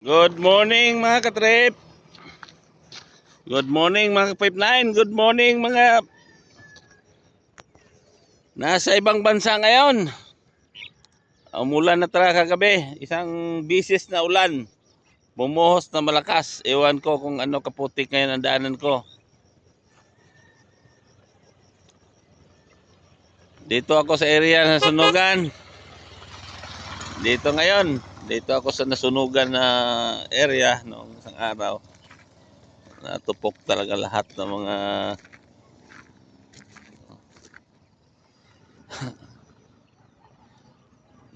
Good morning mga katrip. Good morning mga ka-pipeline. Good morning mga nasa ibang bansa ngayon. Umulan na talaga kagabi. Isang bisis na ulan. Bumuhos na malakas. Ewan ko kung ano kaputik ngayon ang daanan ko. Dito ako sa area na sunugan. Dito ngayon. Dito ako sa nasunugan na area noong isang araw. Natupok talaga lahat ng mga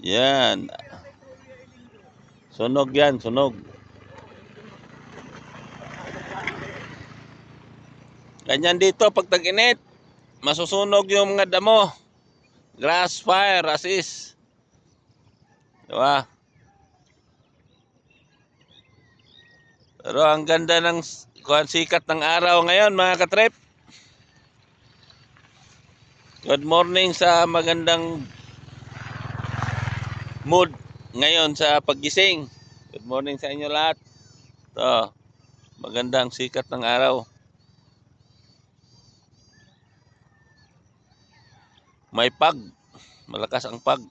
yan. Sunog yan, sunog. Ganyan dito pag tag-init. Masusunog yung mga damo. Grass fire, assist. Diba? Pero ang ganda ng sikat ng araw ngayon mga katrip. Good morning sa magandang mood ngayon sa paggising. Good morning sa inyo lahat. Ito, magandang sikat ng araw. May pag. Malakas ang pag.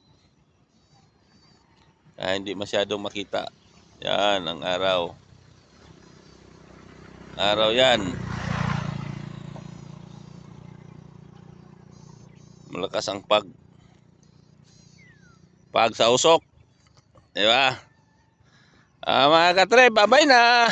Hindi masyadong makita. Yan ang araw. Araw yan. Malakas ang pag. Pag sa usok. Diba? Mga katrip, babay na.